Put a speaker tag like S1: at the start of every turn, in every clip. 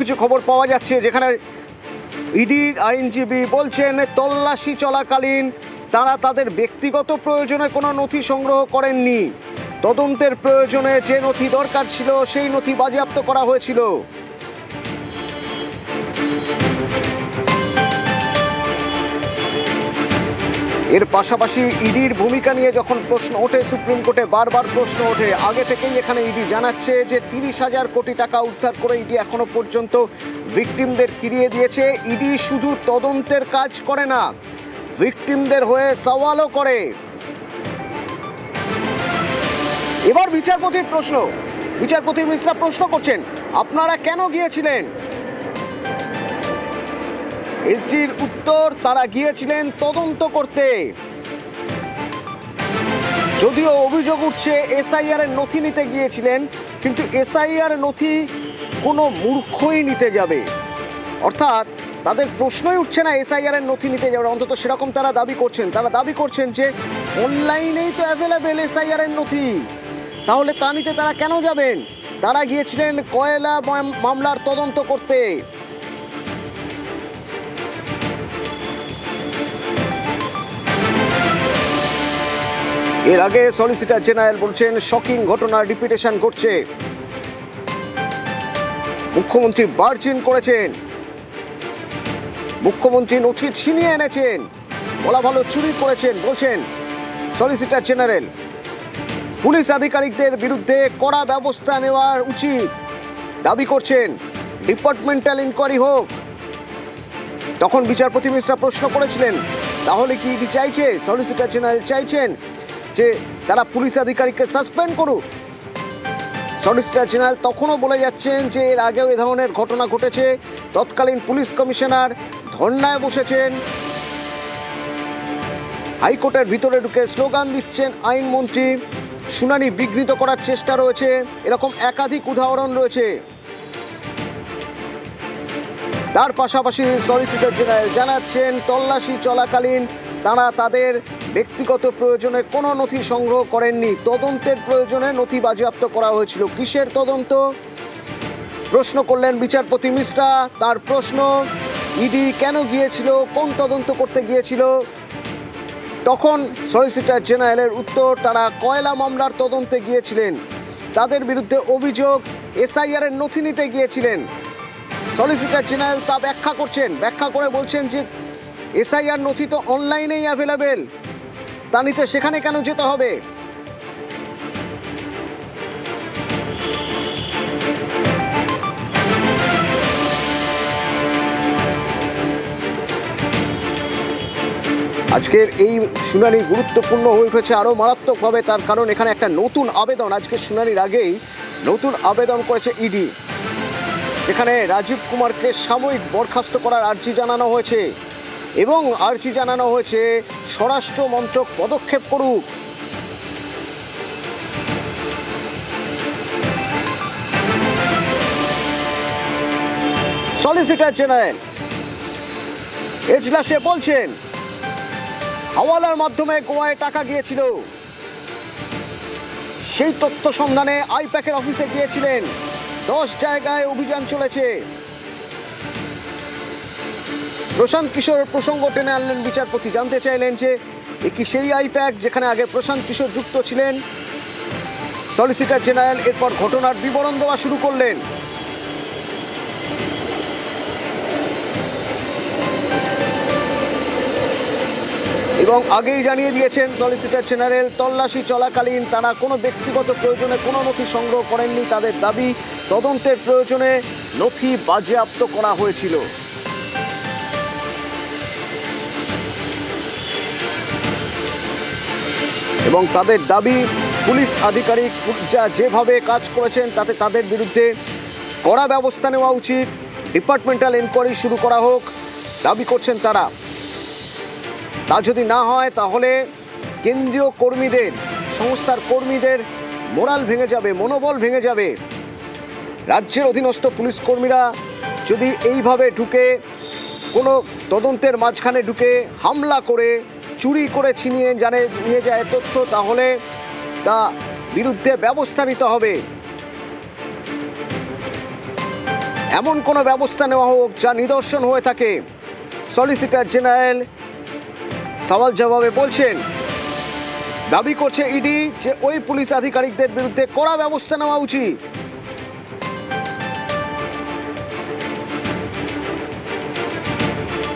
S1: কিছু খবর পাওয়া যাচ্ছে, যেখানে ইডির আইনজীবী বলছেন তল্লাশি চলাকালীন তারা তাদের ব্যক্তিগত প্রয়োজনে কোনো নথি সংগ্রহ করেননি। তদন্তের প্রয়োজনে যে নথি দরকার ছিল সেই নথি বাজেয়াপ্ত করা হয়েছিল। এর পাশাপাশি ইডির ভূমিকা নিয়ে যখন প্রশ্ন ওঠে সুপ্রিম কোর্টে, বারবার প্রশ্ন ওঠে। আগে থেকেই এখানে ইডি জানাচ্ছে যে 30,000 কোটি টাকা উদ্ধার করে ইডি এখনো পর্যন্ত ভিকটিমদের ফিরিয়ে দিয়েছে। ইডি শুধু তদন্তের কাজ করে না, ভিকটিমদের হয়ে সওয়ালও করে। এবার বিচারপতির প্রশ্ন, বিচারপতি মিশ্রা প্রশ্ন করছেন, আপনারা কেন গিয়েছিলেন? এসজির উত্তর, তারা গিয়েছিলেন তদন্ত করতে। যদিও অভিযোগ উঠছে এসআইআর এর নথি নিতে গিয়েছিলেন, কিন্তু এসআইআর নথি কোনো মূর্খই নিতে যাবে। অর্থাৎ তাদের প্রশ্নই উঠছে না এসআইআর এর নথি নিতে যাবে, অন্তত সেরকম তারা দাবি করছেন। তারা দাবি করছেন যে অনলাইনেই তো অ্যাভেলেবেল এসআইআর এর নথি, তাহলে তা নিতে তারা কেন যাবেন? তারা গিয়েছিলেন কয়লা মামলার তদন্ত করতে। এর আগে সলিসিটর জেনারেল বলছেন শকিং ঘটনার রিপিটেশন ঘটছে। মুখ্যমন্ত্রী বার্জিন করেছেন, মুখ্যমন্ত্রী নথি ছিনিয়ে এনেছেন, বলা ভালো চুরি করেছেন বলছেন সলিসিটর জেনারেল। পুলিশ আধিকারিকদের বিরুদ্ধে কড়া ব্যবস্থা নেওয়া উচিত দাবি করছেন, ডিপার্টমেন্টাল ইনকোয়ারি হোক। তখন বিচারপতি মিশ্রা প্রশ্ন করেছিলেন, তাহলে কি ইডি চাইছে, সলিসিটর জেনারেল চাইছেন যে তারা পুলিশ আধিকারিককে সাসপেন্ড করুক? সলিসিটর জেনারেল তখনও বলে যাচ্ছেন যে এর আগেও এ ধরনের ঘটনা ঘটেছে। তৎকালীন পুলিশ কমিশনার ধর্নায় বসেছেন, হাইকোর্টের ভিতরে ঢুকে স্লোগান দিচ্ছেন আইনমন্ত্রী, শুনানি বিঘ্নিত করার চেষ্টা রয়েছে। এরকম একাধিক উদাহরণ রয়েছে। তার পাশাপাশি সলিসিটর জেনারেল জানাচ্ছেন তল্লাশি চলাকালীন তারা তাদের ব্যক্তিগত প্রয়োজনে কোনো নথি সংগ্রহ করেননি, তদন্তের প্রয়োজনে নথি বাজেয়াপ্ত করা হয়েছিল। কিসের তদন্ত প্রশ্ন করলেন বিচারপতি মিশ্রা। তার প্রশ্ন, ইডি কেন গিয়েছিল, কোন তদন্ত করতে গিয়েছিল? তখন সলিসিটর জেনারেলের উত্তর, তারা কয়লা মামলার তদন্তে গিয়েছিলেন। তাদের বিরুদ্ধে অভিযোগ এসআইআর এর নথি নিতে গিয়েছিলেন। সলিসিটর জেনারেল তা ব্যাখ্যা করছেন, ব্যাখ্যা করে বলছেন যে এসআইআর নথি তো অনলাইনেই অ্যাভেলেবেল, তা নিতে সেখানে কেন যেতে হবে? আজকের এই শুনানি গুরুত্বপূর্ণ হয়ে উঠেছে আরও মারাত্মকভাবে, তার কারণ এখানে একটা নতুন আবেদন, আজকে শুনানির আগেই নতুন আবেদন করেছে ইডি, যেখানে রাজীব কুমারকে সাময়িক বরখাস্ত করার আর্জি জানানো হয়েছে এবং আর্জি জানানো হয়েছে স্বরাষ্ট্র মন্ত্রক পদক্ষেপ করুক। সলিসিটর জেনারেল এজলাসে বলছেন হাওয়ালার মাধ্যমে গোয়ায় টাকা গিয়েছিল, সেই তথ্য সন্ধানে আইপ্যাকের অফিসে গিয়েছিলেন। 10 জায়গায় অভিযান চলেছে। প্রশান্ত কিশোরের প্রসঙ্গ টেনে আনলেন বিচারপতি, জানতে চাইলেন যে কি সেই আইপ্যাক যেখানে আগে প্রশান্ত কিশোর যুক্ত ছিলেন? সলিসিটর জেনারেল এরপর ঘটনার বিবরণ দেওয়া শুরু করলেন। এবং আগেই জানিয়ে দিয়েছেন সলিসিটর জেনারেল, তল্লাশি চলাকালীন তারা কোনো ব্যক্তিগত প্রয়োজনে কোনো নথি সংগ্রহ করেননি। তাদের দাবি তদন্তের প্রয়োজনে নথি বাজেয়াপ্ত করা হয়েছিল। এবং তাদের দাবি পুলিশ আধিকারিক যেভাবে কাজ করেছেন তাতে তাদের বিরুদ্ধে কড়া ব্যবস্থা নেওয়া উচিত, ডিপার্টমেন্টাল এনকোয়ারি শুরু করা হোক দাবি করছেন তারা। তা যদি না হয় তাহলে কেন্দ্রীয় কর্মীদের, সংস্থার কর্মীদের মোরাল ভেঙে যাবে, মনোবল ভেঙে যাবে। রাজ্যের অধীনস্থ পুলিশ কর্মীরা যদি এইভাবে ঢুকে কোনো তদন্তের মাঝখানে ঢুকে হামলা করে, চুরি করে ছিনিয়ে নিয়ে যায় তথ্য, তাহলে তা বিরুদ্ধে ব্যবস্থা নিতে হবে। এমন কোনো ব্যবস্থা নেওয়া হোক যা নিদর্শন হয়ে থাকে। সলিসিটর জেনারেল সওয়াল জবাবে বলছেন, দাবি করছে ইডি যে ওই পুলিশ আধিকারিকদের বিরুদ্ধে কড়া ব্যবস্থা নেওয়া উচিত।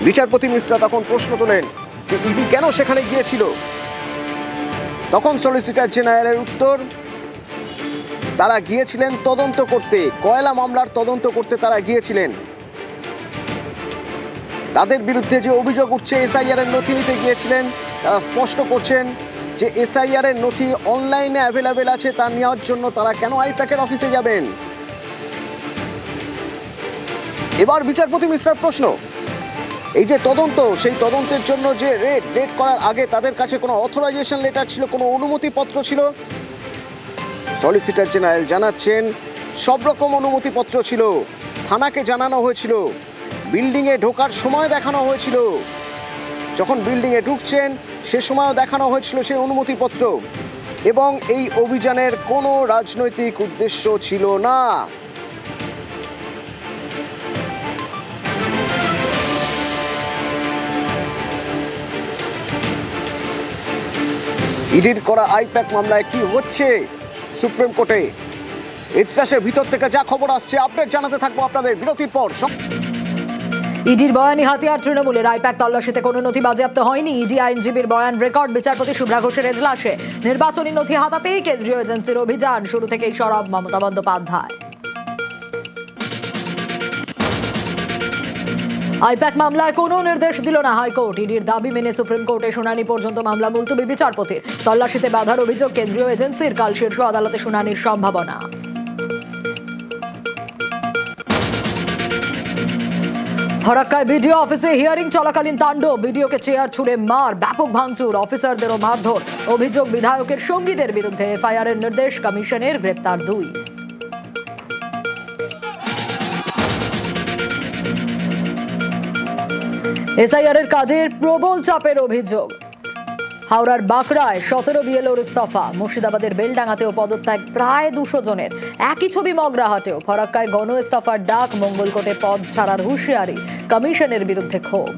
S1: বিচারপতি মিশ্রা তখন প্রশ্ন তোলেন যে ইডি কেন সেখানে গিয়েছিল। তখন সলিসিটর জেনারেলের উত্তর, তারা গিয়েছিলেন তদন্ত করতে, কয়লা মামলার তদন্ত করতে তারা গিয়েছিলেন। তাদের বিরুদ্ধে যে অভিযোগ উঠছে এসআইআর এর নথি নিতে গিয়েছিলেন, তারা স্পষ্ট করছেন যে এসআইআর এর নথি অনলাইনে অ্যাভেলেবেল আছে, তা নেওয়ার জন্য তারা কেন আইপ্যাকের অফিসে যাবেন। এবার বিচারপতি মিশ্রার প্রশ্ন, এই যে তদন্ত, সেই তদন্তের জন্য যে ডেট করার আগে তাদের কাছে কোনো অথরাইজেশন লেটার ছিল, কোনো অনুমতিপত্র ছিল? সলিসিটর জেনারেল জানাচ্ছেন সব রকম অনুমতিপত্র ছিল, থানাকে জানানো হয়েছিল, বিল্ডিংয়ে ঢোকার সময় দেখানো হয়েছিল, যখন বিল্ডিংয়ে ঢুকছেন সে সময়ও দেখানো হয়েছিল সেই অনুমতিপত্র, এবং এই অভিযানের কোনো রাজনৈতিক উদ্দেশ্য ছিল না। ইডির করা আইপ্যাক মামলায় কি হচ্ছে সুপ্রিম কোর্টে, ইতিহাসের ভিতর থেকে যা খবর আসছে আপডেট জানাতে থাকবো আপনাদের বিরতির পর।
S2: ইডির বয়ানি হাতিয়ার তৃণমূলের, আইপ্যাক তল্লাশিতে কোনো নথি বাজেয়াপ্ত হয়নি। ইডি আইনজীবীর বয়ান রেকর্ড বিচারপতি শুভ্রা ঘোষের এজলাসে। নির্বাচনী নথি হাতাতেই কেন্দ্রীয় এজেন্সির অভিযান, শুরু থেকেই সরব মমতা বন্দ্যোপাধ্যায়। আইপ্যাক মামলায় কোনো নির্দেশ দিল না হাইকোর্ট। ইডির দাবি মেনে সুপ্রিম কোর্টে শুনানি পর্যন্ত মামলা মুলতবি বিচারপতির। তল্লাশিতে বাধার অভিযোগ কেন্দ্রীয় এজেন্সির, কাল শীর্ষ আদালতে শুনানির সম্ভাবনা। ফরাক্কায় বিডিও অফিসে হিয়ারিং চলাকালীন তাণ্ডব, বিডিওকে চেয়ার ছুড়ে মার, ব্যাপক ভাঙচুর, অফিসারদেরও মারধর। অভিযোগ বিধায়কের সঙ্গীদের বিরুদ্ধে, এফআইআর এর নির্দেশ কমিশনের, গ্রেপ্তার 2। এসআইআর এর কাজের প্রবল চাপের অভিযোগ। হাওড়ার বাঁকড়ায় 17 বিএলওর ইস্তফা, মুর্শিদাবাদের বেলডাঙ্গাতেও পদত্যাগ প্রায় 200 জনের। একই ছবি মগরাহাটেও। ফরাক্কায় গণ ইস্তফার ডাক, মঙ্গলকোটে পদ ছাড়ার হুঁশিয়ারি, কমিশনের বিরুদ্ধে ক্ষোভ।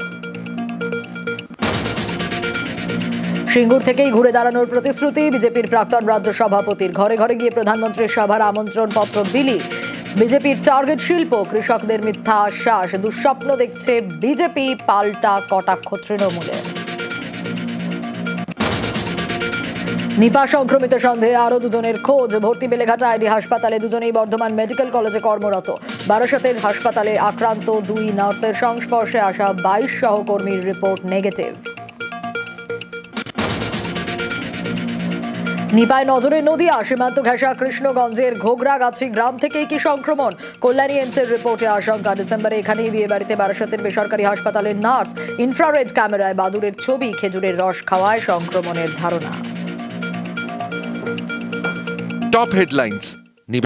S2: সিঙ্গুর থেকেই ঘুরে দাঁড়ানোর প্রতিশ্রুতি বিজেপির প্রাক্তন রাজ্য সভাপতির। ঘরে ঘরে গিয়ে প্রধানমন্ত্রীর সভার আমন্ত্রণ পত্র বিলি। বিজেপির টার্গেট শিল্প, কৃষকদের মিথ্যা আশ্বাস, দুঃস্বপ্ন দেখছে বিজেপি, পাল্টা কটাক্ষ তৃণমূলের। নিপা সংক্রমিত সন্দেহে আরো 2 জনের খোঁজ, ভর্তি বেলেঘাটা আইডি হাসপাতালে, দুজনেই বর্ধমান মেডিকেল কলেজে কর্মরত। বারাসতের হাসপাতালে আক্রান্ত 2 নার্সের সংস্পর্শে আসা 22 সহকর্মীর রিপোর্ট নেগেটিভ। নিপায় নজরে নদিয়া, সীমান্ত ঘেঁষা কৃষ্ণগঞ্জের ঘোগরাগাছি গ্রাম থেকেই কি সংক্রমণ? কল্যাণী এমসের রিপোর্টে আশঙ্কা, ডিসেম্বরে এখানেই বিয়ে বাড়িতে বারাসতের বেসরকারি হাসপাতালের নার্স। ইনফ্রারেড ক্যামেরায় বাদুড়ের ছবি, খেজুরের রস খাওয়ায় সংক্রমণের ধারণা।
S3: Top headlines